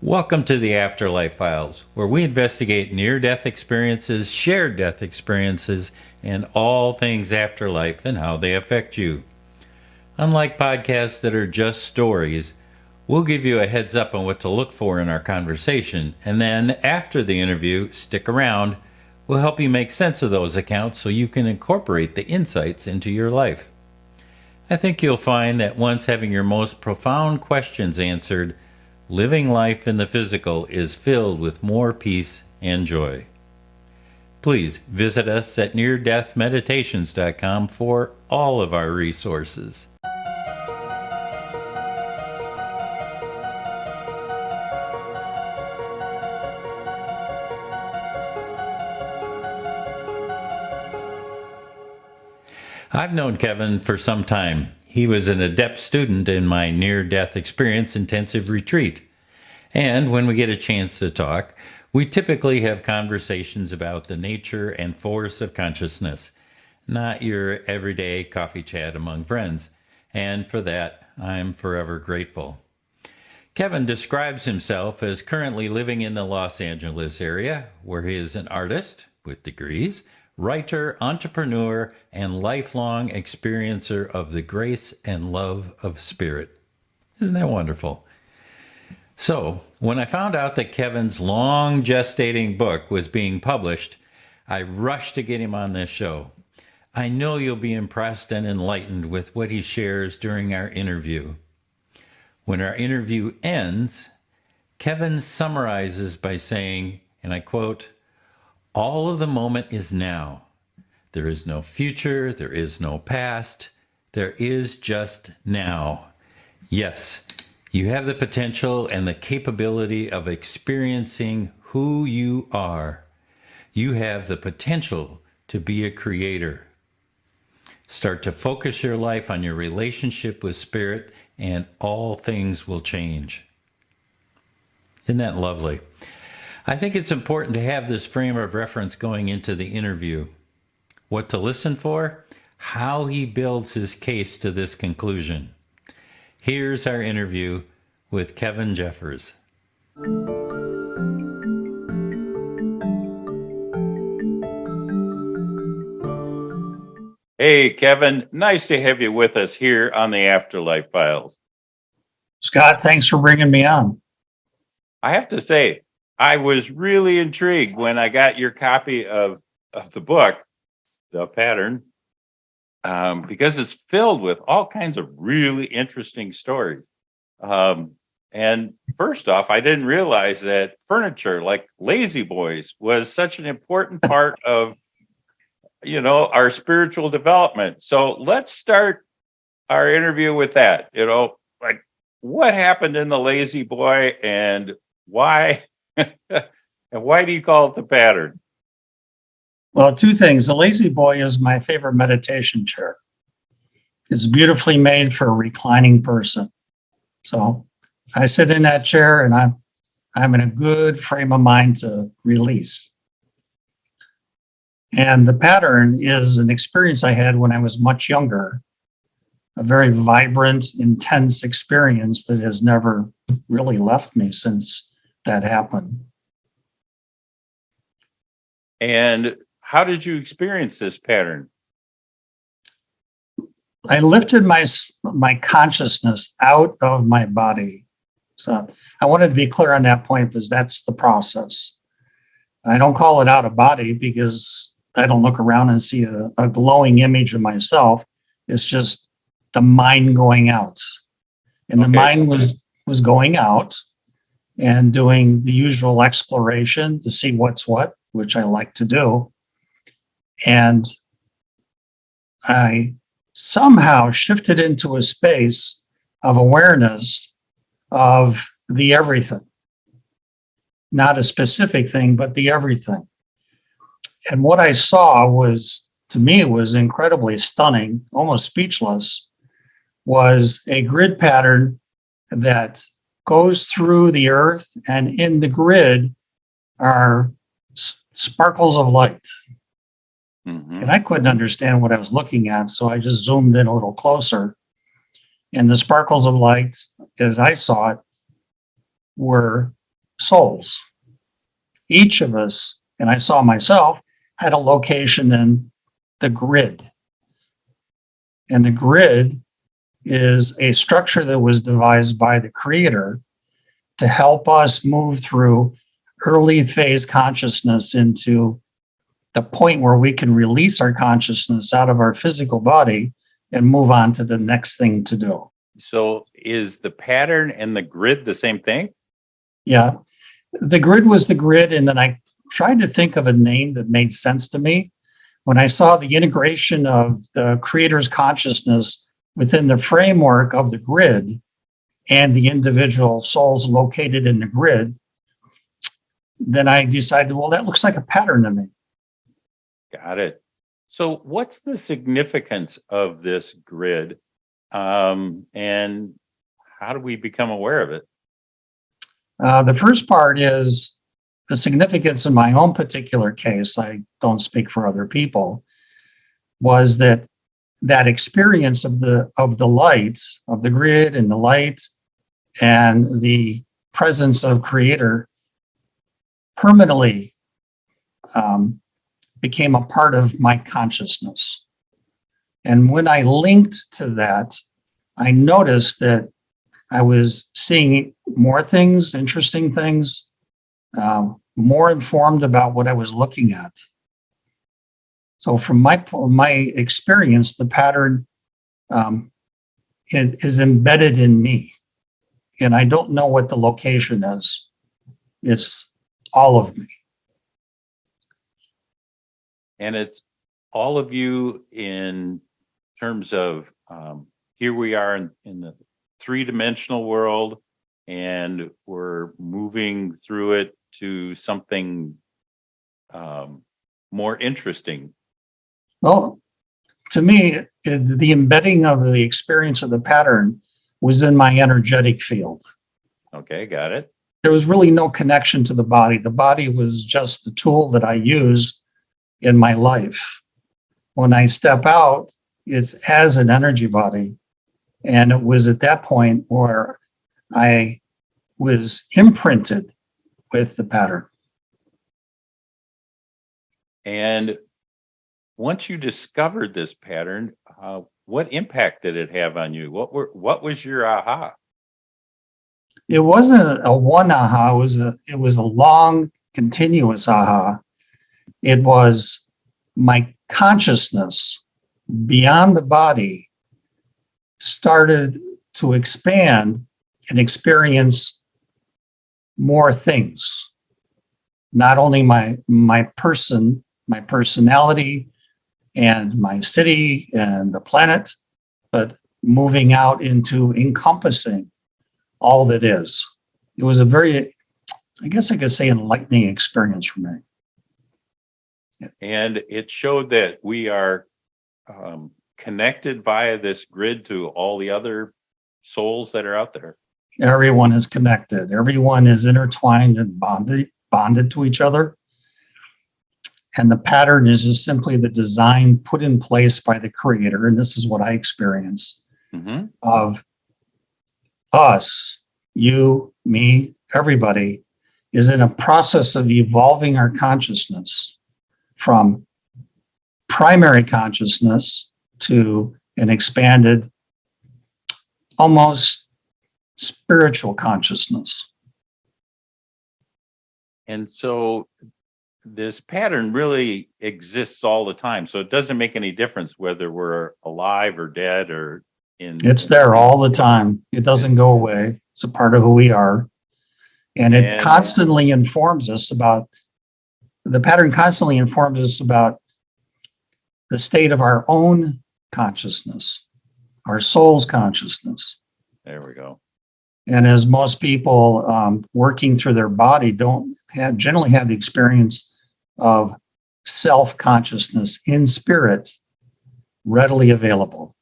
Welcome to the Afterlife Files, where we investigate near-death experiences, shared death experiences, and all things afterlife and how they affect you. Unlike podcasts that are just stories, we'll give you a heads up on what to look for in our conversation, and then after the interview, stick around. We'll help you make sense of those accounts so you can incorporate the insights into your life. I think you'll find that once having your most profound questions answered, living life in the physical is filled with more peace and joy. Please visit us at neardeathmeditations.com for all of our resources. I've known Kevin for some time. He was an adept student in my near-death experience intensive retreat. And when we get a chance to talk, we typically have conversations about the nature and force of consciousness, not your everyday coffee chat among friends. And for that, I'm forever grateful. Kevin describes himself as currently living in the Los Angeles area, where he is an artist with degrees, writer, entrepreneur, and lifelong experiencer of the grace and love of spirit. Isn't that wonderful? So, when I found out that Kevin's long gestating book was being published, I rushed to get him on this show. I know you'll be impressed and enlightened with what he shares during our interview. When our interview ends, Kevin summarizes by saying, and I quote, "All of the moment is now. There is no future, there is no past, there is just now. Yes, you have the potential and the capability of experiencing who you are. You have the potential to be a creator. Start to focus your life on your relationship with spirit, and all things will change." Isn't that lovely? I think it's important to have this frame of reference going into the interview. What to listen for? How he builds his case to this conclusion. Here's our interview with Kevin Jeffers. Hey, Kevin, nice to have you with us here on the Afterlife Files. Scott, thanks for bringing me on. I have to say, I was really intrigued when I got your copy of the book, The Pattern, because it's filled with all kinds of really interesting stories. And first off, I didn't realize that furniture like Lazy Boys was such an important part of, our spiritual development. So let's start our interview with that. Like what happened in the Lazy Boy and why, and why do you call it the pattern? Well, two things. The Lazy Boy is my favorite meditation chair. It's beautifully made for a reclining person. So I sit in that chair and I'm in a good frame of mind to release. And the pattern is an experience I had when I was much younger, a very vibrant, intense experience that has never really left me since that happened. And how did you experience this pattern? I lifted my consciousness out of my body. So I wanted to be clear on that point because that's the process. I don't call it out of body because I don't look around and see a glowing image of myself. It's just the mind going out. And the mind was going out and doing the usual exploration to see what's what, which I like to do. And I somehow shifted into a space of awareness of the everything, not a specific thing, but the everything. And what I saw to me, was incredibly stunning, almost speechless, was a grid pattern that goes through the earth, and in the grid are sparkles of light. Mm-hmm. And I couldn't understand what I was looking at, so I just zoomed in a little closer. And the sparkles of light, as I saw it, were souls. Each of us, and I saw myself, had a location in the grid. And the grid is a structure that was devised by the creator to help us move through early phase consciousness into the point where we can release our consciousness out of our physical body and move on to the next thing to do. So is the pattern and the grid the same thing? Yeah. The grid was the grid. And then I tried to think of a name that made sense to me. When I saw the integration of the creator's consciousness within the framework of the grid and the individual souls located in the grid, then I decided, well, that looks like a pattern to me. Got it. So what's the significance of this grid? And how do we become aware of it? The first part is the significance in my own particular case. I don't speak for other people. Was that experience of the light of the grid and the light and the presence of creator permanently became a part of my consciousness. And when I linked to that, I noticed that I was seeing more things, interesting things, more informed about what I was looking at. So from my experience, the pattern is embedded in me. And I don't know what the location is. It's all of me. And it's all of you in terms of here we are in the three-dimensional world, and we're moving through it to something more interesting. Well, to me, the embedding of the experience of the pattern was in my energetic field. Okay, got it. There was really no connection to the body. The body was just the tool that I use in my life. When I step out, it's as an energy body. And it was at that point where I was imprinted with the pattern. And once you discovered this pattern, what impact did it have on you? What was your aha? It wasn't a one aha. It was a long, continuous aha. It was my consciousness beyond the body started to expand and experience more things. Not only my personality and my city and the planet, but moving out into encompassing all that is. It was a very, I guess I could say, enlightening experience for me. And it showed that we are connected via this grid to all the other souls that are out there. Everyone is connected. Everyone is intertwined and bonded to each other. And the pattern is just simply the design put in place by the creator. And this is what I experienced of us, you, me, everybody is in a process of evolving our consciousness from primary consciousness to an expanded, almost spiritual consciousness. And so this pattern really exists all the time. So it doesn't make any difference whether we're alive or dead or It's there all the time. It doesn't go away. It's a part of who we are. And it constantly informs us about, the pattern constantly informs us about the state of our own consciousness, our soul's consciousness. There we go. And as most people working through their body generally have the experience of self-consciousness in spirit readily available.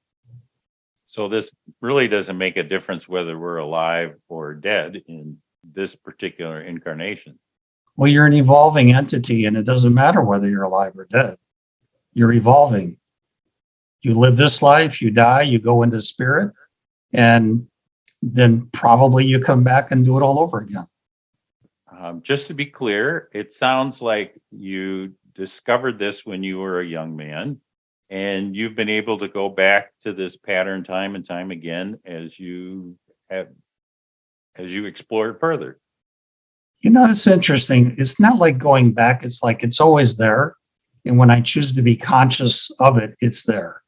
So this really doesn't make a difference whether we're alive or dead in this particular incarnation. Well, you're an evolving entity, and it doesn't matter whether you're alive or dead. You're evolving. You live this life, you die, you go into spirit, and then probably you come back and do it all over again. Just to be clear, it sounds like you discovered this when you were a young man, and you've been able to go back to this pattern time and time again have as you explore it further. It's interesting. It's not like going back. It's like it's always there. And when I choose to be conscious of it, it's there.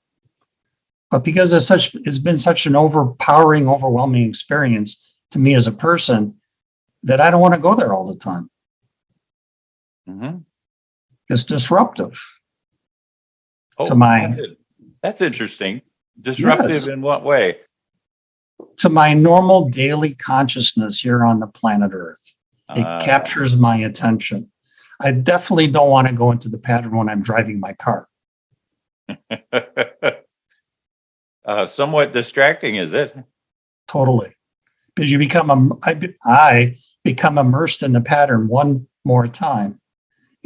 But because it's been such an overpowering, overwhelming experience to me as a person that I don't want to go there all the time. Mm-hmm. It's disruptive Oh, to my that's interesting. Disruptive yes, in what way? to my normal daily consciousness here on the planet Earth. It Uh, captures my attention. I definitely don't want to go into the pattern when I'm driving my car. Somewhat distracting, is it? Totally. Because I become immersed in the pattern one more time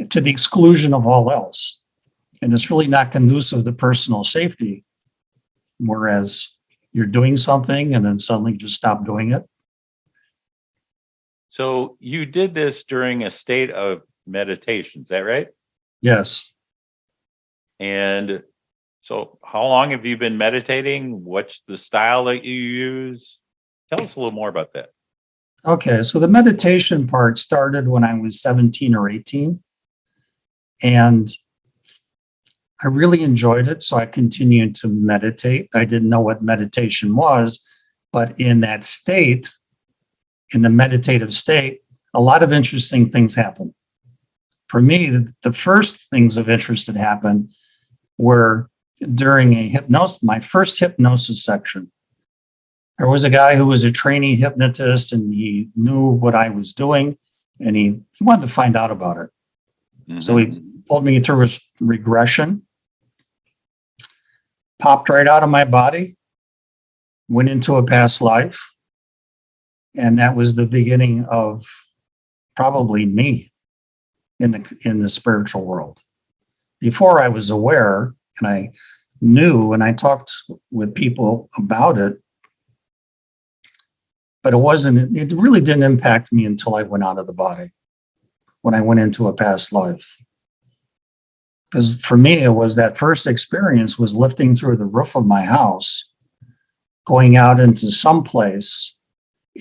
to the exclusion of all else. And it's really not conducive to personal safety. Whereas you're doing something and then suddenly just stop doing it. So you did this during a state of meditation, is that right? Yes. And so how long have you been meditating? What's the style that you use? Tell us a little more about that. Okay. So the meditation part started when I was 17 or 18. And I really enjoyed it. So I continued to meditate. I didn't know what meditation was, but in that state, in the meditative state, a lot of interesting things happen. For me, the first things of interest that happened were during my first hypnosis section. There was a guy who was a trainee hypnotist and he knew what I was doing and he wanted to find out about it. Mm-hmm. So he pulled me through his regression, popped right out of my body, went into a past life. And that was the beginning of probably me in the spiritual world. Before I was aware and I knew and I talked with people about it, but it really didn't impact me until I went out of the body, when I went into a past life. Because for me, it was that first experience was lifting through the roof of my house, going out into some place,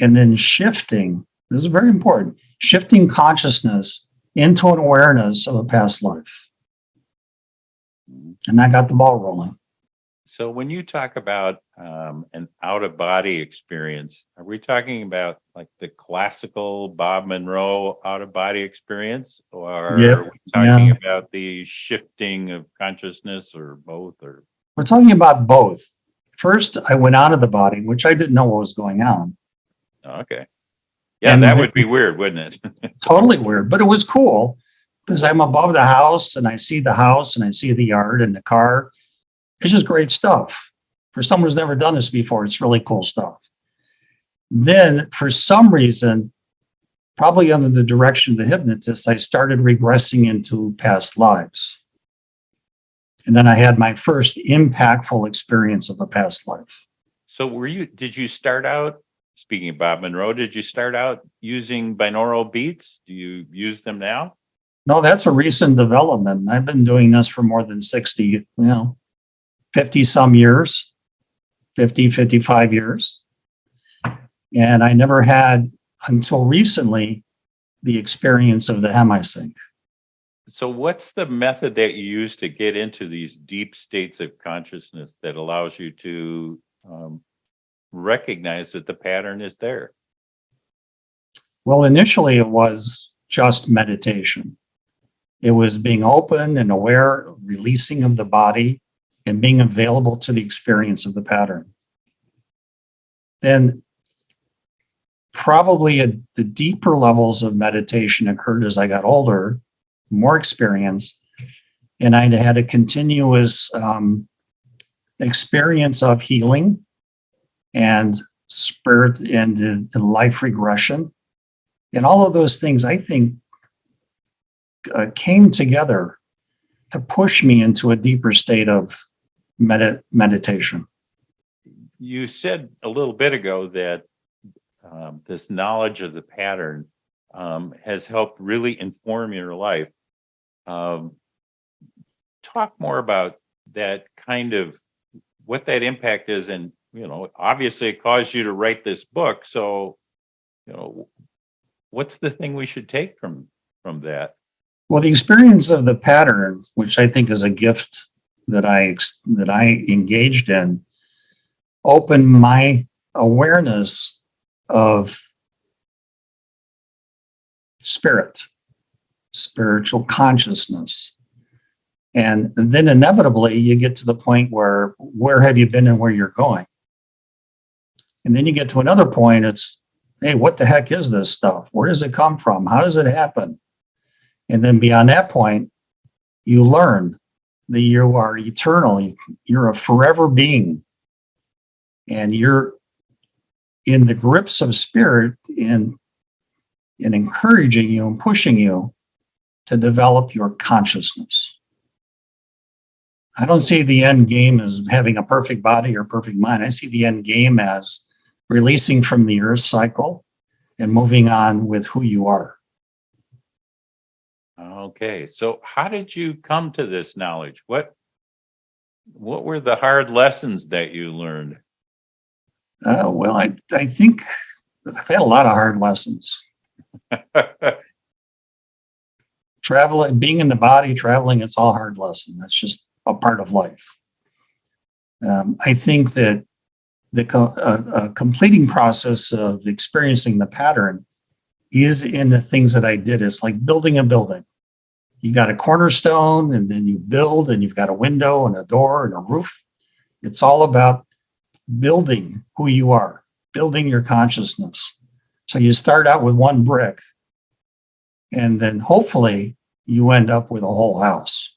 and then shifting. This is very important. Shifting consciousness into an awareness of a past life. And that got the ball rolling. So when you talk about an out-of-body experience, are we talking about like the classical Bob Monroe out-of-body experience, or are we talking about the shifting of consciousness, or both? Or we're talking about both. First, I went out of the body, which I didn't know what was going on. Okay. Yeah, and that would be weird, wouldn't it? Totally weird, but it was cool because I'm above the house and I see the house and I see the yard and the car. It's just great stuff. For someone who's never done this before, it's really cool stuff. Then, for some reason, probably under the direction of the hypnotist, I started regressing into past lives. And then I had my first impactful experience of a past life. So did you start out, speaking of Bob Monroe, did you start out using binaural beats? Do you use them now? No, that's a recent development. I've been doing this for more than 50 some years, 50, 55 years. And I never had, until recently, the experience of the hemisync. So what's the method that you use to get into these deep states of consciousness that allows you to recognize that the pattern is there? Well, initially it was just meditation. It was being open and aware, releasing of the body, and being available to the experience of the pattern. Then probably the deeper levels of meditation occurred as I got older, more experienced, and I had a continuous experience of healing and spirit and life regression. And all of those things, I think, came together to push me into a deeper state of meditation. You said a little bit ago that this knowledge of the pattern has helped really inform your life. Um, Talk more about that kind of what that impact is. And, obviously it caused you to write this book. So, what's the thing we should take from that? Well, the experience of the pattern, which I think is a gift that I engaged in, opened my awareness of spirit, spiritual consciousness. And then inevitably you get to the point where have you been and where you're going? And then you get to another point, it's, hey, what the heck is this stuff? Where does it come from? How does it happen? And then beyond that point, you learn that you are eternal. You're a forever being. And you're in the grips of spirit in encouraging you and pushing you to develop your consciousness. I don't see the end game as having a perfect body or perfect mind. I see the end game as releasing from the earth cycle and moving on with who you are. Okay. So how did you come to this knowledge? What were the hard lessons that you learned? Well, I think I've had a lot of hard lessons. Traveling, being in the body, traveling, it's all hard lesson. That's just a part of life. I think that the completing process of experiencing the pattern is in the things that I did. It's like building a building. You got a cornerstone, and then you build, and you've got a window and a door and a roof. It's all about building who you are, building your consciousness. So you start out with one brick, and then hopefully you end up with a whole house.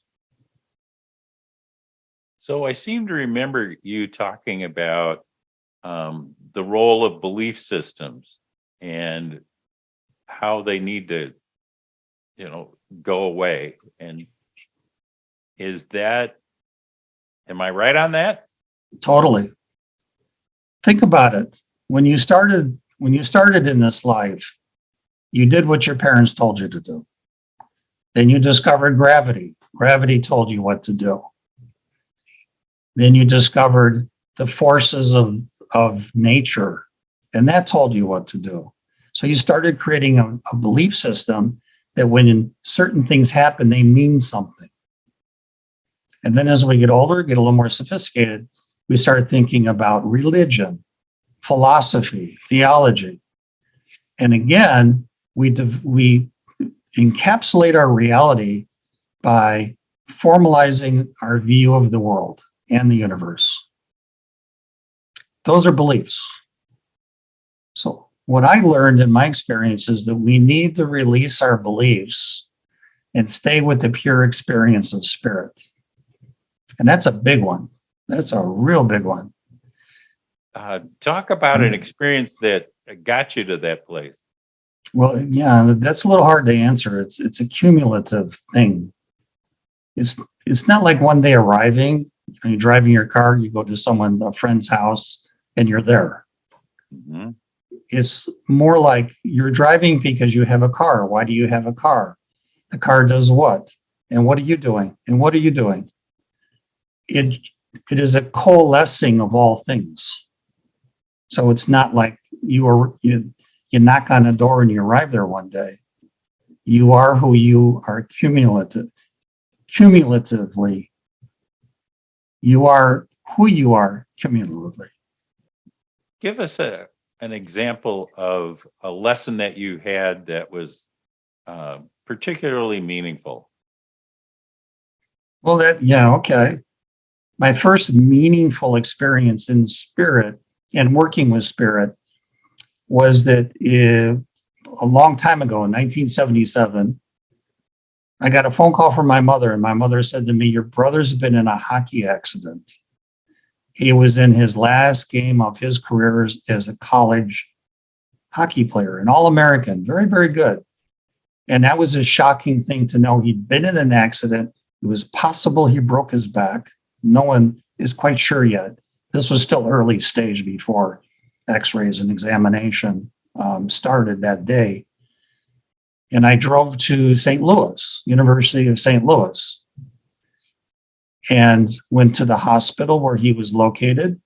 So I seem to remember you talking about the role of belief systems and how they need to, go away. And am I right on that? Totally. Think about it. When you started in this life, you did what your parents told you to do. Then you discovered gravity. Gravity told you what to do. Then you discovered the forces of nature, and that told you what to do. So you started creating a belief system that when certain things happen, they mean something. And then as we get older, get a little more sophisticated, we start thinking about religion, philosophy, theology. And again, we encapsulate our reality by formalizing our view of the world and the universe. Those are beliefs. So what I learned in my experience is that we need to release our beliefs and stay with the pure experience of spirit. And that's a big one. That's a real big one. Talk about an experience that got you to that place. Well, yeah, that's a little hard to answer. It's a cumulative thing. It's not like one day arriving, you're driving your car, you go to a friend's house, and you're there. Mm-hmm. It's more like you're driving because you have a car. Why do you have a car? The car does what? And what are you doing? And what are you doing? It is a coalescing of all things. So it's not like you knock on a door and you arrive there one day. You are who you are cumulatively. You are who you are cumulatively. Give us an example of a lesson that you had that was particularly meaningful. Well, okay. My first meaningful experience in spirit and working with spirit was that a long time ago in 1977, I got a phone call from my mother, and my mother said to me, "Your brother's been in a hockey accident. He was in his last game of his career as a college hockey player, an All-American, very, very good." And that was a shocking thing to know. He'd been in an accident. It was possible he broke his back. No one is quite sure yet. This was still early stage before x-rays and examination started that day. And I drove to St. Louis, University of St. Louis, and went to the hospital where he was located.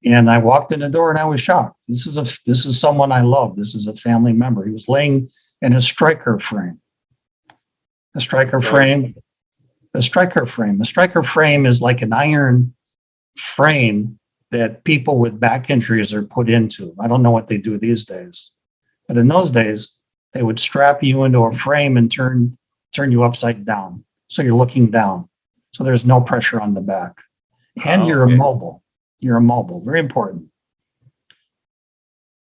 And I walked in the door and I was shocked. This is someone I love. This is a family member. He was laying in a striker frame. A striker frame. A striker frame. A striker frame is like an iron frame that people with back injuries are put into. I don't know what they do these days, but in those days, they would strap you into a frame and turn you upside down, so you're looking down. So there's no pressure on the back, and you're immobile. You're immobile. Very important.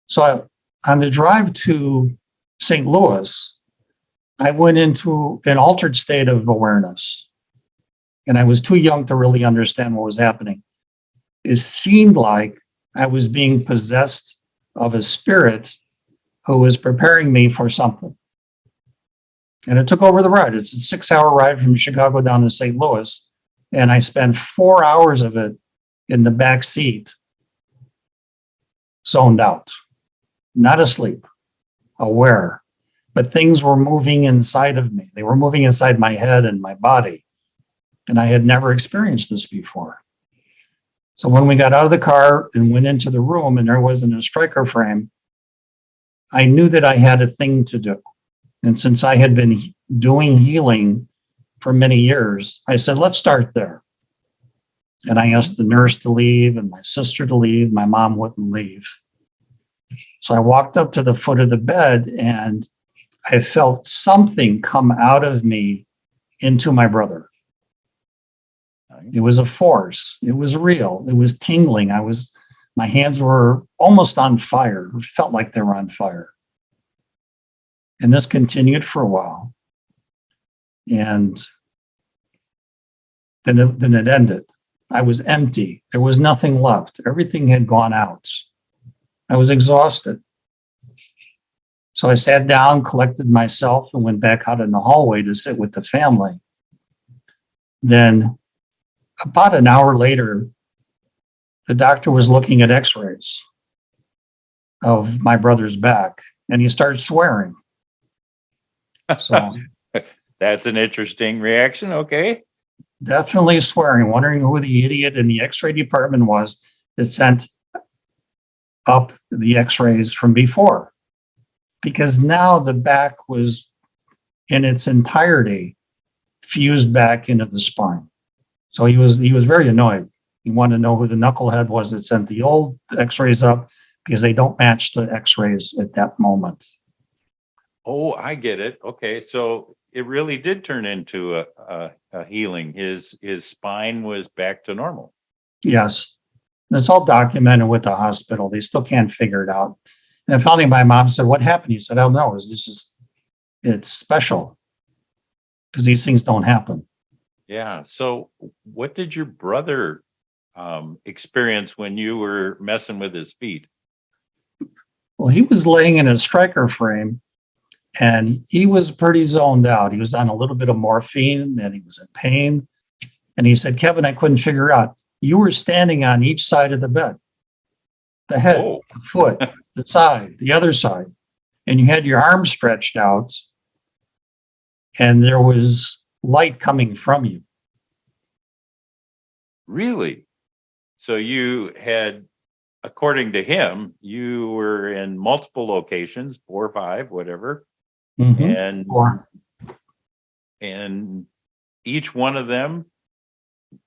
So on the drive to St. Louis, I went into an altered state of awareness, and I was too young to really understand what was happening. It seemed like I was being possessed of a spirit who was preparing me for something. And it took over the ride. It's a 6-hour ride from Chicago down to St. Louis. And I spent 4 hours of it in the back seat, zoned out, not asleep, aware. But things were moving inside of me. They were moving inside my head and my body. And I had never experienced this before. So when we got out of the car and went into the room and there wasn't a striker frame, I knew that I had a thing to do. And since I had been doing healing for many years, I said, let's start there. And I asked the nurse to leave and my sister to leave. My mom wouldn't leave. So I walked up to the foot of the bed and I felt something come out of me into my brother. It was a force. It was real. It was tingling. My hands were almost on fire. It felt like they were on fire. And this continued for a while. And then it ended. I was empty. There was nothing left. Everything had gone out. I was exhausted. So I sat down, collected myself, and went back out in the hallway to sit with the family. Then about an hour later, the doctor was looking at x-rays of my brother's back, and he started swearing. So that's an interesting reaction. Okay. Definitely swearing, wondering who the idiot in the x-ray department was that sent up the x-rays from before. Because now the back was in its entirety fused back into the spine. So he was very annoyed. He wanted to know who the knucklehead was that sent the old x-rays up, because they don't match the x-rays at that moment. Oh, I get it. Okay. So it really did turn into a healing. His spine was back to normal. Yes. And it's all documented with the hospital. They still can't figure it out. And finally, my mom said, what happened? He said, I don't know. It's special, because these things don't happen. Yeah. So what did your brother experience when you were messing with his feet? Well, he was laying in a striker frame and he was pretty zoned out. He was on a little bit of morphine and he was in pain. And he said, Kevin, I couldn't figure out. You were standing on each side of the bed, the head, the foot, the side, the other side. And you had your arms stretched out and there was light coming from you. Really? So you had, according to him, you were in multiple locations, 4 or 5, whatever. Mm-hmm. And each one of them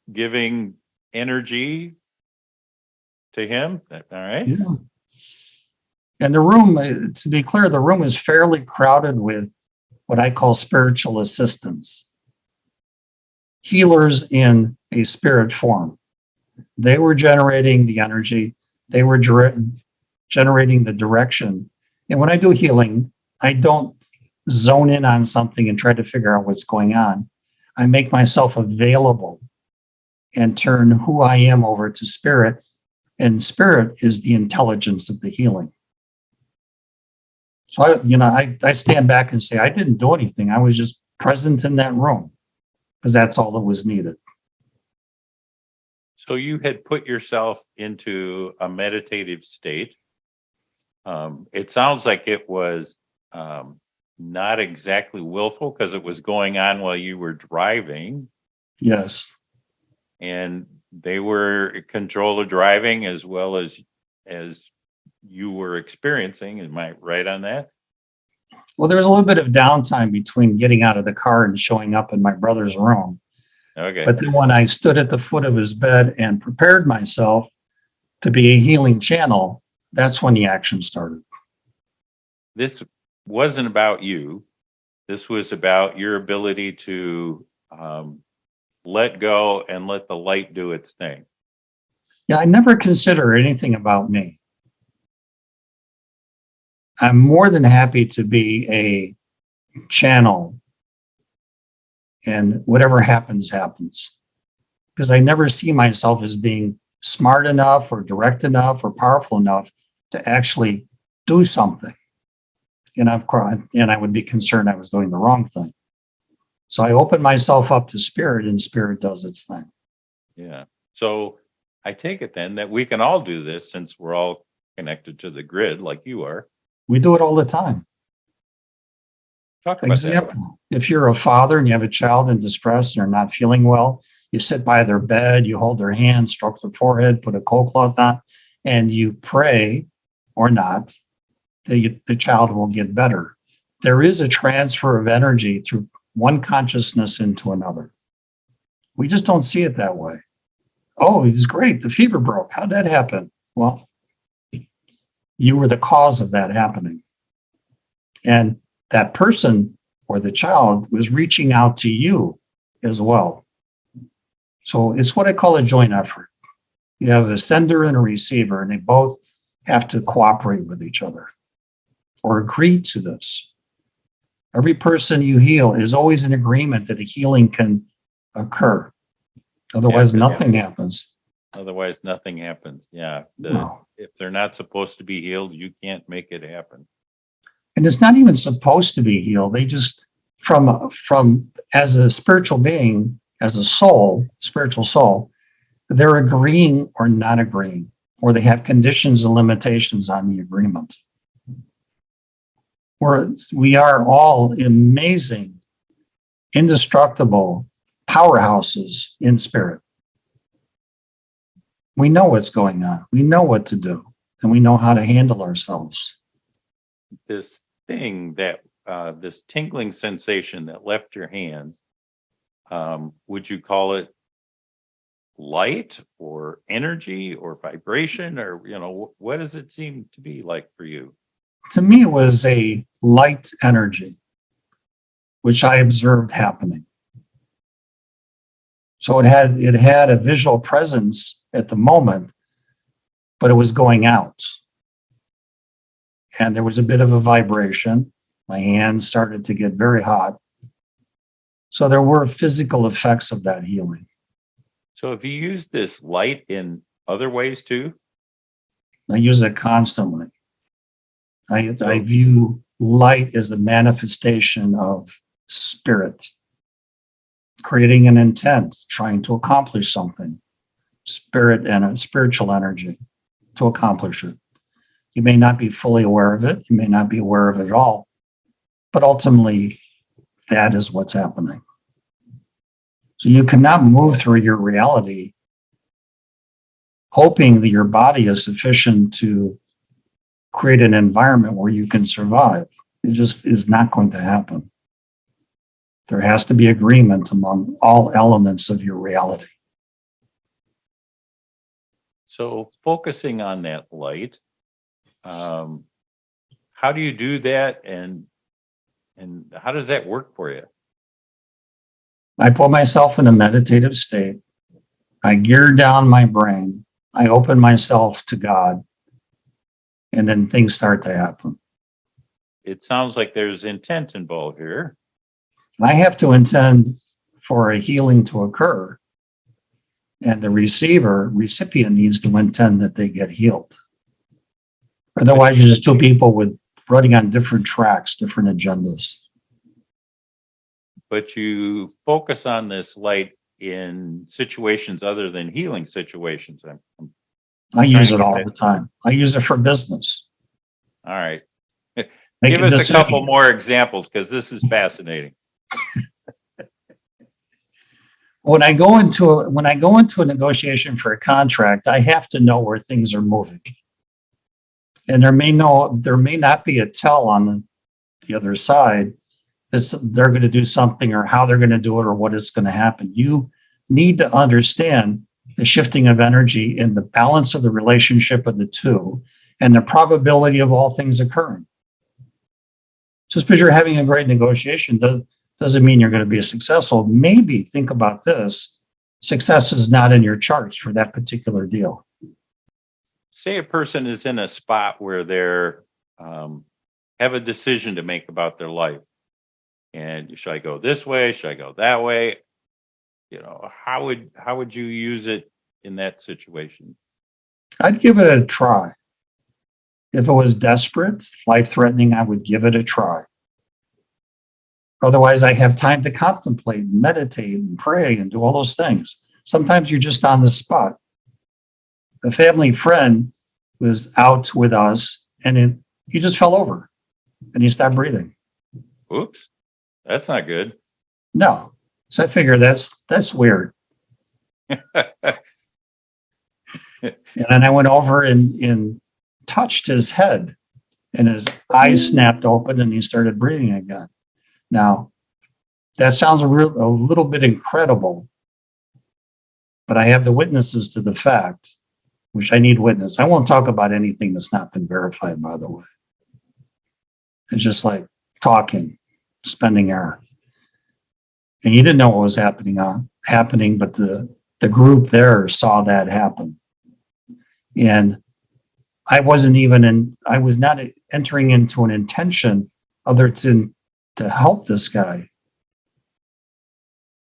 giving energy to him. All right. Yeah. And the room, to be clear, the room is fairly crowded with what I call spiritual assistants, healers in a spirit form. They were generating the energy. They were generating the direction. And when I do healing, I don't zone in on something and try to figure out what's going on. I make myself available and turn who I am over to spirit. And spirit is the intelligence of the healing. So I stand back and say, I didn't do anything. I was just present in that room because that's all that was needed. So you had put yourself into a meditative state. It sounds like it was not exactly willful because it was going on while you were driving, Yes. and they were in control of driving as well as you were experiencing. Am I right on that? Well, there was a little bit of downtime between getting out of the car and showing up in my brother's room. Okay. But then when I stood at the foot of his bed and prepared myself to be a healing channel, that's when the action started. This wasn't about you. This was about your ability to let go and let the light do its thing. Yeah, I never consider anything about me. I'm more than happy to be a channel, and whatever happens, happens. Because I never see myself as being smart enough or direct enough or powerful enough to actually do something. And I would be concerned I was doing the wrong thing. So I open myself up to spirit, and spirit does its thing. Yeah. So I take it then that we can all do this since we're all connected to the grid like you are. We do it all the time. Talk about that. Example, if you're a father and you have a child in distress and they're not feeling well, you sit by their bed, you hold their hand, stroke their forehead, put a cold cloth on, and you pray or not, the child will get better. There is a transfer of energy through one consciousness into another. We just don't see it that way. Oh, it's great. The fever broke. How'd that happen? Well, you were the cause of that happening. And that person or the child was reaching out to you as well. So it's what I call a joint effort. You have a sender and a receiver, and they both have to cooperate with each other or agree to this. Every person you heal is always in agreement that a healing can occur. Otherwise, nothing happens. Otherwise, nothing happens. Yeah. No. If they're not supposed to be healed, you can't make it happen. And it's not even supposed to be healed. They just, from as a spiritual being, as a soul, spiritual soul, they're agreeing or not agreeing, or they have conditions and limitations on the agreement. We are all amazing, indestructible powerhouses in spirit. We know what's going on. We know what to do, and we know how to handle ourselves. This thing that, this tingling sensation that left your hands, would you call it light or energy or vibration, or, what does it seem to be like for you? To me, it was a light energy, which I observed happening. So it had a visual presence at the moment, but it was going out. And there was a bit of a vibration. My hands started to get very hot. So there were physical effects of that healing. So have you used this light in other ways too? I use it constantly. I view light as the manifestation of spirit, creating an intent, trying to accomplish something, spirit and a spiritual energy to accomplish it. You may not be fully aware of it. You may not be aware of it at all, but ultimately that is what's happening. So you cannot move through your reality hoping that your body is sufficient to create an environment where you can survive. It just is not going to happen. There has to be agreement among all elements of your reality. So focusing on that light, how do you do that, and how does that work for you? I put myself in a meditative state. I gear down my brain. I open myself to God, and then things start to happen. It sounds like there's intent involved here. I have to intend for a healing to occur, and the recipient needs to intend that they get healed. Otherwise, you're just two people with running on different tracks, different agendas. But you focus on this light in situations other than healing situations. I use it all the time. I use it for business. All right. Make Give a us a decision. couple more examples because this is fascinating. When I go into a negotiation for a contract, I have to know where things are moving. And there may not be a tell on the other side that they're going to do something or how they're going to do it or what is going to happen. You need to understand the shifting of energy and the balance of the relationship of the two and the probability of all things occurring. Just because you're having a great negotiation doesn't mean you're going to be successful. Maybe think about this. Success is not in your charts for that particular deal. Say a person is in a spot where they're have a decision to make about their life. And should I go this way? Should I go that way? How would you use it in that situation? I'd give it a try. If it was desperate, life-threatening, I would give it a try. Otherwise, I have time to contemplate, and meditate, and pray, and do all those things. Sometimes you're just on the spot. A family friend was out with us, and he just fell over, and he stopped breathing. Oops, that's not good. No, so I figure that's weird. And then I went over and touched his head, and his eyes snapped open, and he started breathing again. Now, that sounds a little bit incredible, but I have the witnesses to the fact, which I need witness. I won't talk about anything that's not been verified, by the way. It's just like talking, spending air. And you didn't know what was happening, but the group there saw that happen. And I was not entering into an intention other than to help this guy.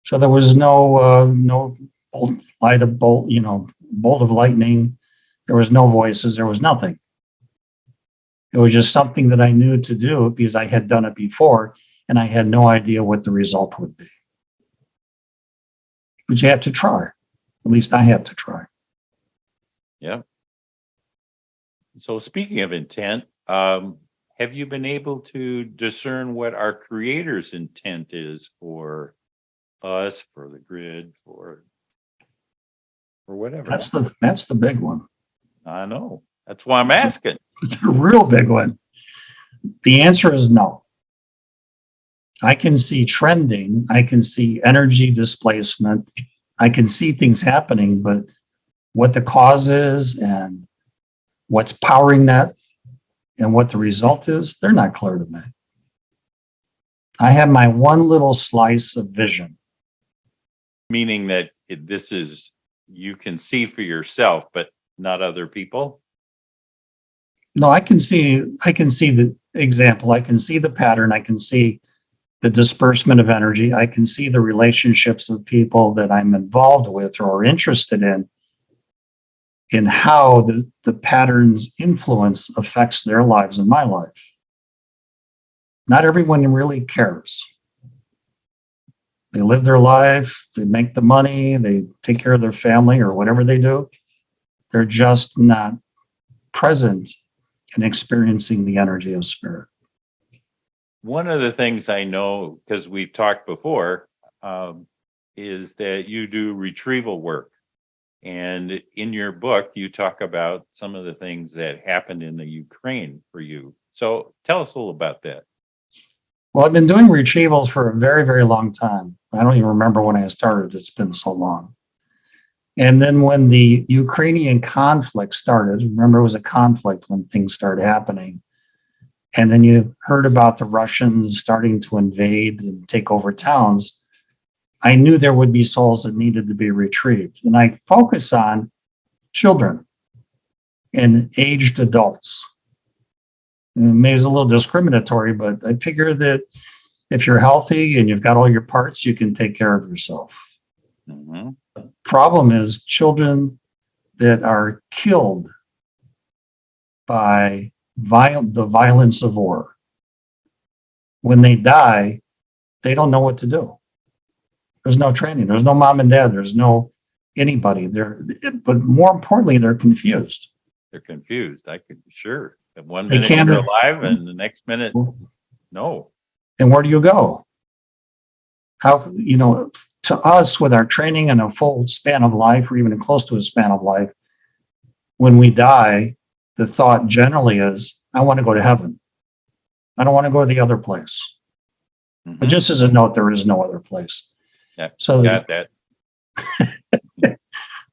So there was no bolt of lightning. There was no voices. There was nothing. It was just something that I knew to do because I had done it before and I had no idea what the result would be. But you have to try. At least I have to try. Yeah. So speaking of intent, have you been able to discern what our creator's intent is for us, for the grid, for whatever? That's the big one. I know. That's why I'm asking. It's a real big one. The answer is no. I can see trending. I can see energy displacement. I can see things happening, but what the cause is and what's powering that and what the result is, they're not clear to me. I have my one little slice of vision. Meaning that you can see for yourself, but not other people? No, I can see the example. I can see the pattern. I can see the disbursement of energy. I can see the relationships of people that I'm involved with or interested in how the pattern's influence affects their lives and my life. Not everyone really cares. They live their life, they make the money, they take care of their family or whatever they do. They're just not present and experiencing the energy of spirit. One of the things I know, because we've talked before, is that you do retrieval work. And in your book, you talk about some of the things that happened in the Ukraine for you. So tell us a little about that. Well, I've been doing retrievals for a very, very long time. I don't even remember when I started. It's been so long. And then when the Ukrainian conflict started, remember it was a conflict when things started happening. And then you heard about the Russians starting to invade and take over towns. I knew there would be souls that needed to be retrieved. And I focus on children and aged adults. And maybe it's a little discriminatory, but I figure that if you're healthy and you've got all your parts, you can take care of yourself. Mm-hmm. The problem is children that are killed by the violence of war. When they die, they don't know what to do. There's no training. There's no mom and dad. There's no anybody there. But more importantly, they're confused. They're confused. Sure. And one They minute can't. you're alive, and the next minute, no. And where do you go? How, to us with our training and a full span of life, or even close to a span of life, when we die, the thought generally is, I want to go to heaven. I don't want to go to the other place. But just as a note, there is no other place. Yeah, so got that.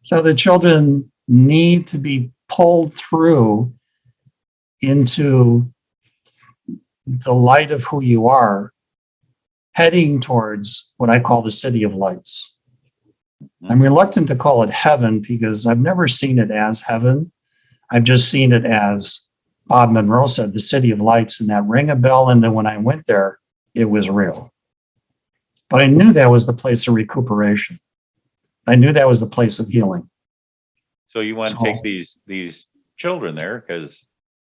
So the children need to be pulled through into the light of who you are, heading towards what I call the city of lights. I'm reluctant to call it heaven because I've never seen it as heaven. I've just seen it as Bob Monroe said, the city of lights, and that rang a bell. And then when I went there, it was real. But I knew that was the place of recuperation. I knew that was the place of healing. So you want to take these children there because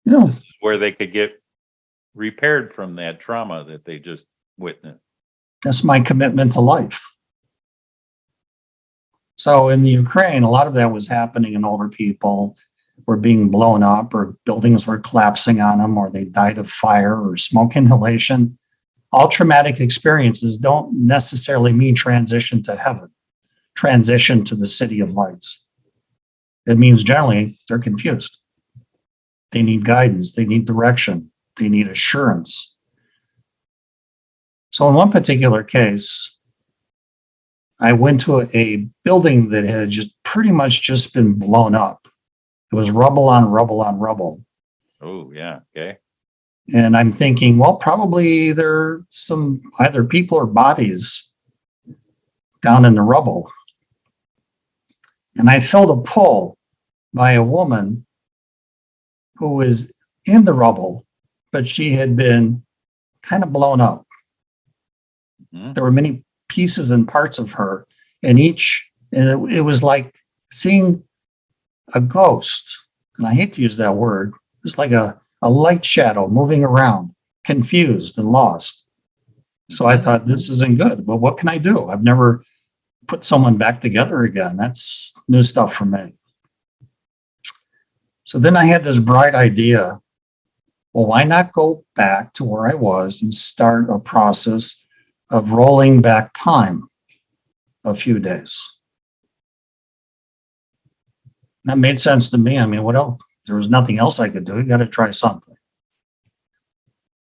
Yeah, this is where they could get repaired from that trauma that they just witnessed. that's my commitment to life. So in the Ukraine, a lot of that was happening, and older people were being blown up, or buildings were collapsing on them, or they died of fire or smoke inhalation. All traumatic experiences don't necessarily mean transition to heaven, transition to the city of lights. It means generally they're confused. They need guidance, they need direction, they need assurance. So in one particular case, I went to a building that had just pretty much just been blown up. It was rubble on rubble on rubble. Oh, yeah. Okay. And I'm thinking, well, probably there are some either people or bodies down in the rubble. And I felt a pull by a woman who was in the rubble, but she had been kind of blown up. Mm-hmm. There were many pieces and parts of her, and it was like seeing a ghost. And I hate to use that word. It's like a light shadow moving around, confused and lost. So I thought, this isn't good. But what can I do? I've never put someone back together again. That's new stuff for me. So then I had this bright idea. Well, why not go back to where I was and start a process of rolling back time a few days? That made sense to me. I mean, what else? There was nothing else I could do. You got to try something.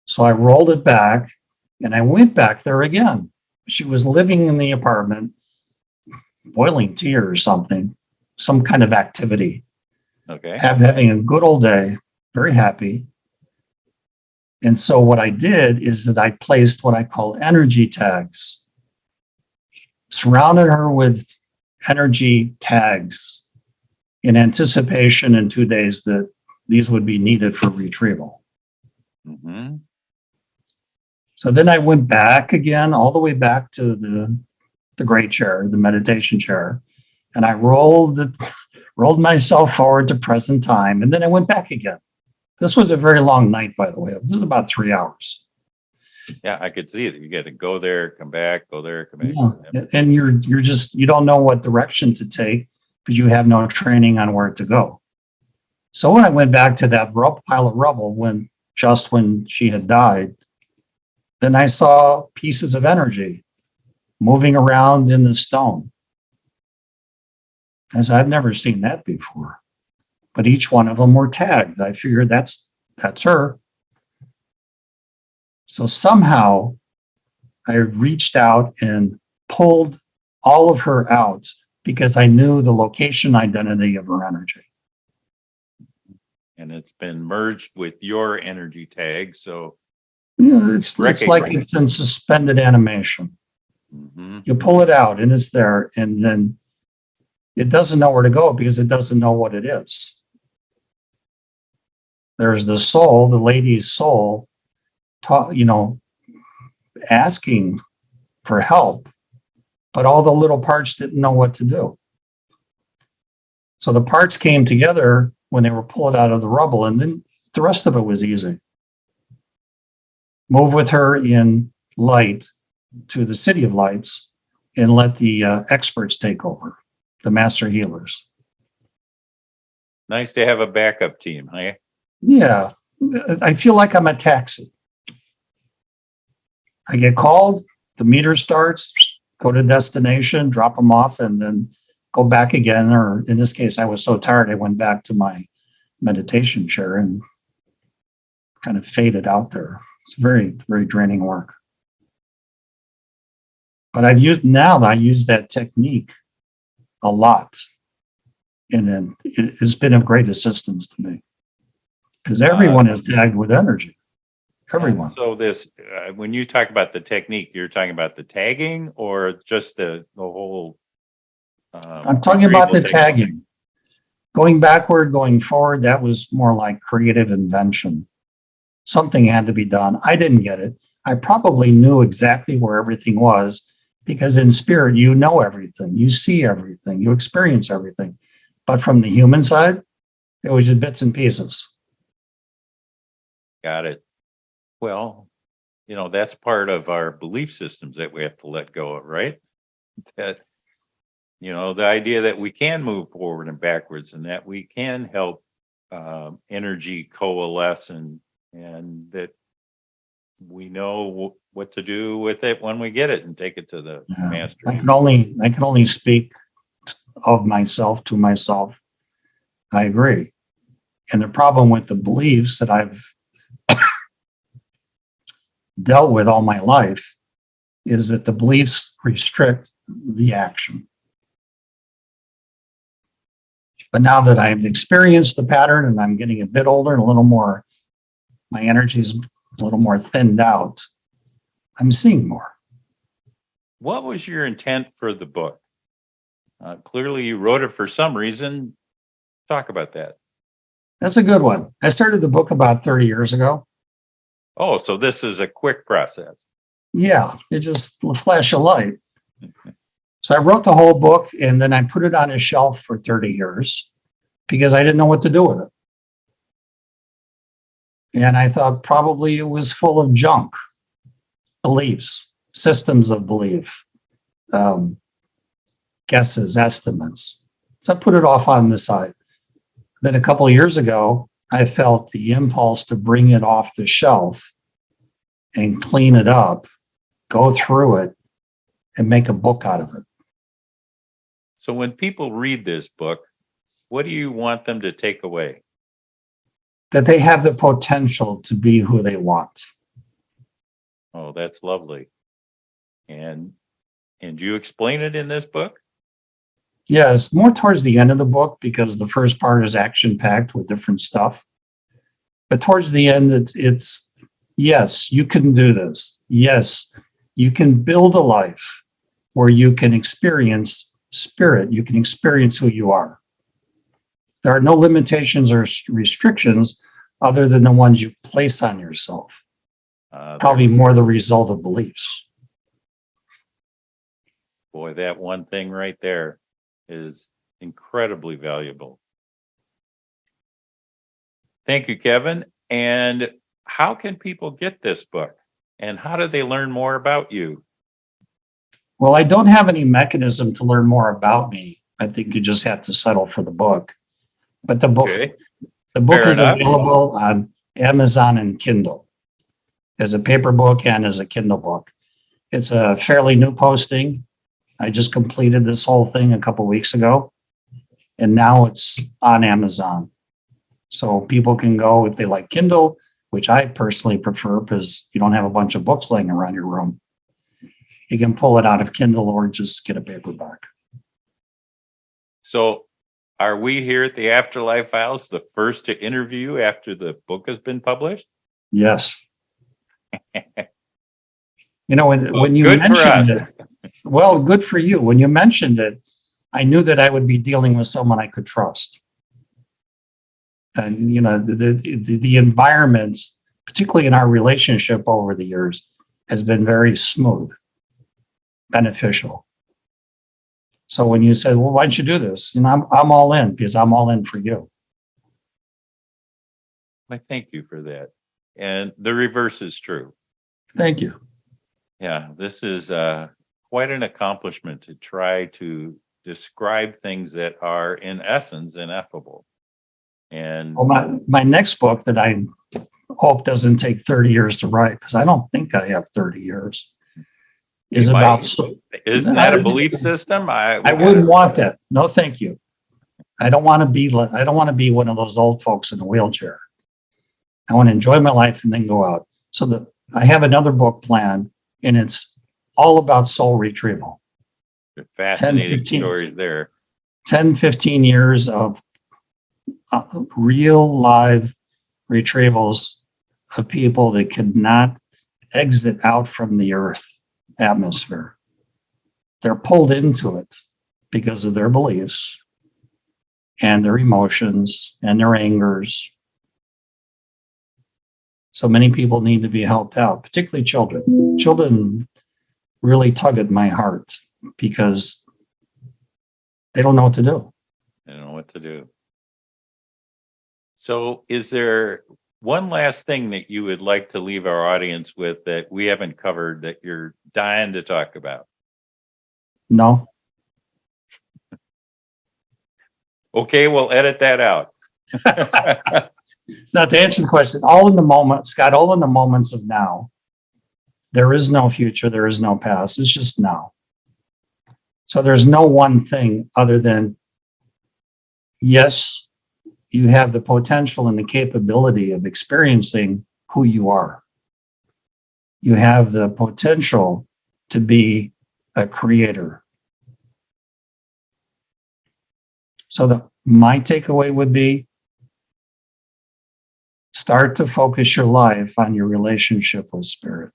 So I rolled it back and I went back there again. She was living in the apartment, boiling tea or something, some kind of activity. Okay. Having a good old day, very happy. And so what I did is that I placed what I call energy tags, surrounded her with energy tags in anticipation in 2 days that these would be needed for retrieval. Mm-hmm. So then I went back again, all the way back to the great chair, the meditation chair, and I rolled myself forward to present time, and then I went back again. This was a very long night, by the way. This was about 3 hours. Yeah, I could see it. You got to go there, come back, go there, come back. Yeah. And you don't know what direction to take because you have no training on where to go. So when I went back to that pile of rubble when she had died, then I saw pieces of energy moving around in the stone. As I've never seen that before. But each one of them were tagged. I figured that's her. So somehow I reached out and pulled all of her out because I knew the location identity of her energy. And it's been merged with your energy tag. So It's like it's in suspended animation. Mm-hmm. You pull it out and it's there, and then it doesn't know where to go because it doesn't know what it is. There's the soul, the lady's soul, asking for help, but all the little parts didn't know what to do. So the parts came together when they were pulled out of the rubble, and then the rest of it was easy. Move with her in light to the city of lights and let the experts take over, the master healers. Nice to have a backup team, hey? Yeah. I feel like I'm a taxi. I get called, the meter starts, go to destination, drop them off, and then go back again. Or in this case, I was so tired, I went back to my meditation chair and kind of faded out there. It's very, very draining work. But I use that technique a lot. And then it's been of great assistance to me because everyone is tagged with energy. Everyone. So this, when you talk about the technique, you're talking about the tagging or just the whole. I'm talking about the tagging. Going backward, going forward, that was more like creative invention. Something had to be done. I didn't get it. I probably knew exactly where everything was because in spirit, you know everything, you see everything, you experience everything. But from the human side, it was just bits and pieces. Got it. Well, that's part of our belief systems that we have to let go of, right? That, the idea that we can move forward and backwards and that we can help energy coalesce and that we know what to do with it when we get it and take it to the master. I can only speak of myself to myself. I agree. And the problem with the beliefs that I've dealt with all my life is that the beliefs restrict the action. But now that I've experienced the pattern and I'm getting a bit older and a little more, my energy is a little more thinned out, I'm seeing more. What was your intent for the book? Clearly, you wrote it for some reason. Talk about that. That's a good one. I started the book about 30 years ago. Oh, so this is a quick process. Yeah, it just a flash of light. So I wrote the whole book and then I put it on a shelf for 30 years because I didn't know what to do with it. And I thought probably it was full of junk, beliefs, systems of belief, guesses, estimates. So I put it off on the side. Then a couple of years ago, I felt the impulse to bring it off the shelf and clean it up, go through it, and make a book out of it. So when people read this book, what do you want them to take away? That they have the potential to be who they want. Oh, that's lovely. And you explain it in this book? Yes, more towards the end of the book because the first part is action-packed with different stuff. But towards the end, it's yes, you can do this. Yes, you can build a life where you can experience spirit. You can experience who you are. There are no limitations or restrictions other than the ones you place on yourself. Probably more the result of beliefs. Boy, that one thing right there is incredibly valuable. Thank you, Kevin. And how can people get this book? And how do they learn more about you? Well, I don't have any mechanism to learn more about me. I think you just have to settle for the book. But the book is available on Amazon and Kindle as a paper book and as a Kindle book. It's a fairly new posting. I just completed this whole thing a couple of weeks ago, and now it's on Amazon. So people can go if they like Kindle, which I personally prefer because you don't have a bunch of books laying around your room. You can pull it out of Kindle or just get a paperback. So are we here at the Afterlife Files the first to interview after the book has been published? Yes. When you mentioned it, well, good for you. When you mentioned it, I knew that I would be dealing with someone I could trust. And, the environment, particularly in our relationship over the years, has been very smooth, beneficial. So when you said, well, why don't you do this? I'm all in because I'm all in for you. I thank you for that. And the reverse is true. Thank you. Yeah, this is quite an accomplishment to try to describe things that are in essence ineffable. And Well, my next book that I hope doesn't take 30 years to write, because I don't think I have 30 years, is about. Isn't that a belief system? I wouldn't want that. No, thank you. I don't want to be one of those old folks in a wheelchair. I want to enjoy my life and then go out. So I have another book planned, and it's all about soul retrieval. Fascinating stories there. 10, 15 years of real live retrievals of people that could not exit out from the earth atmosphere. They're pulled into it because of their beliefs and their emotions and their angers. So many people need to be helped out, particularly children. Children really tug at my heart because they don't know what to do. They don't know what to do. So is there one last thing that you would like to leave our audience with that we haven't covered that you're dying to talk about? No. Okay, we'll edit that out. Now, to answer the question, all in the moment, Scott, all in the moments of now. There is no future, there is no past, it's just now. So there's no one thing other than, yes, you have the potential and the capability of experiencing who you are. You have the potential to be a creator. So my takeaway would be, start to focus your life on your relationship with spirit,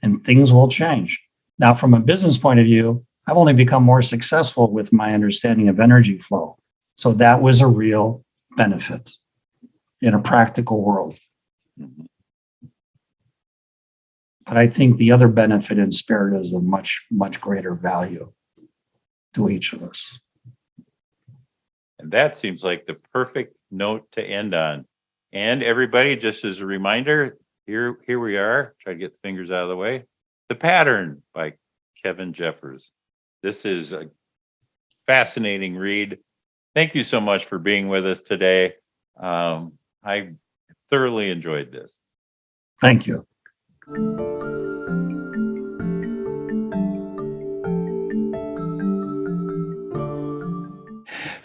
and things will change. Now, from a business point of view, I've only become more successful with my understanding of energy flow. So that was a real benefit in a practical world. But I think the other benefit in spirit is a much, much greater value to each of us. And that seems like the perfect note to end on. And everybody, just as a reminder, here we are. Try to get the fingers out of the way. The Pattern by Kevin Jeffers. This is a fascinating read. Thank you so much for being with us today. I thoroughly enjoyed this. Thank you.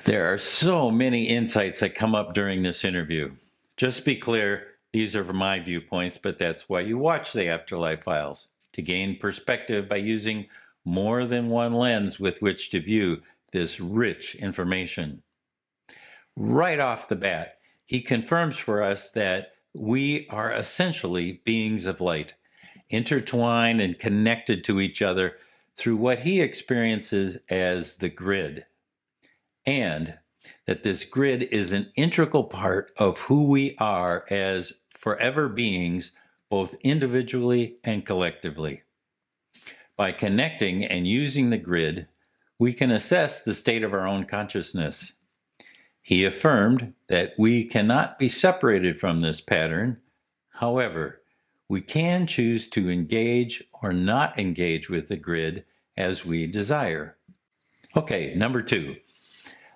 There are so many insights that come up during this interview. Just to be clear, these are from my viewpoints, but that's why you watch the Afterlife Files, to gain perspective by using more than one lens with which to view this rich information. Right off the bat, he confirms for us that we are essentially beings of light, intertwined and connected to each other through what he experiences as the grid, and that this grid is an integral part of who we are as forever beings, both individually and collectively. By connecting and using the grid, we can assess the state of our own consciousness. He affirmed that we cannot be separated from this pattern. However, we can choose to engage or not engage with the grid as we desire. Okay, number 2.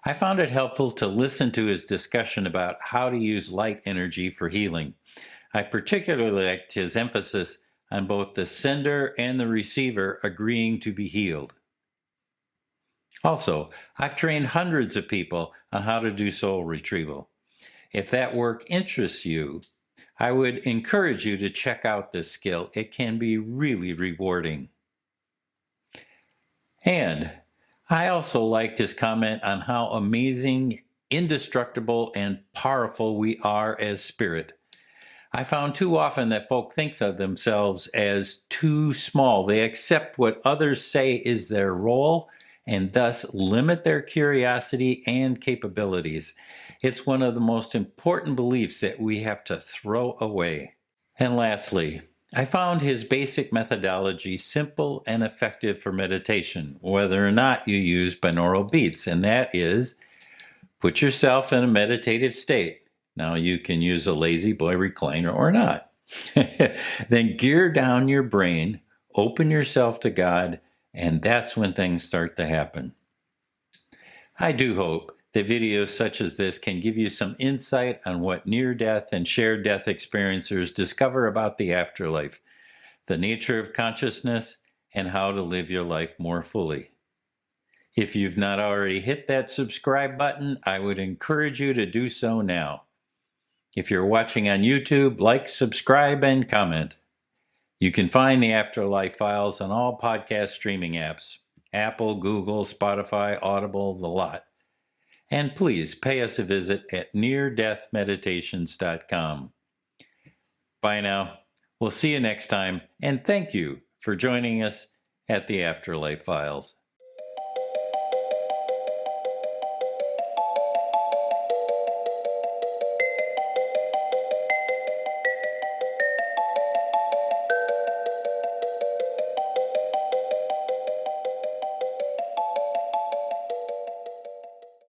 I found it helpful to listen to his discussion about how to use light energy for healing. I particularly liked his emphasis on both the sender and the receiver agreeing to be healed. Also, I've trained hundreds of people on how to do soul retrieval. If that work interests you, I would encourage you to check out this skill. It can be really rewarding. And I also liked his comment on how amazing, indestructible, and powerful we are as spirit. I found too often that folk think of themselves as too small. They accept what others say is their role and thus limit their curiosity and capabilities. It's one of the most important beliefs that we have to throw away. And lastly, I found his basic methodology simple and effective for meditation, whether or not you use binaural beats, and that is, put yourself in a meditative state. Now you can use a lazy boy recliner or not. Then gear down your brain, open yourself to God, and that's when things start to happen. I do hope that videos such as this can give you some insight on what near-death and shared-death experiencers discover about the afterlife, the nature of consciousness, and how to live your life more fully. If you've not already hit that subscribe button, I would encourage you to do so now. If you're watching on YouTube, like, subscribe, and comment. You can find the Afterlife Files on all podcast streaming apps, Apple, Google, Spotify, Audible, the lot. And please pay us a visit at neardeathmeditations.com. Bye now. We'll see you next time, and thank you for joining us at the Afterlife Files.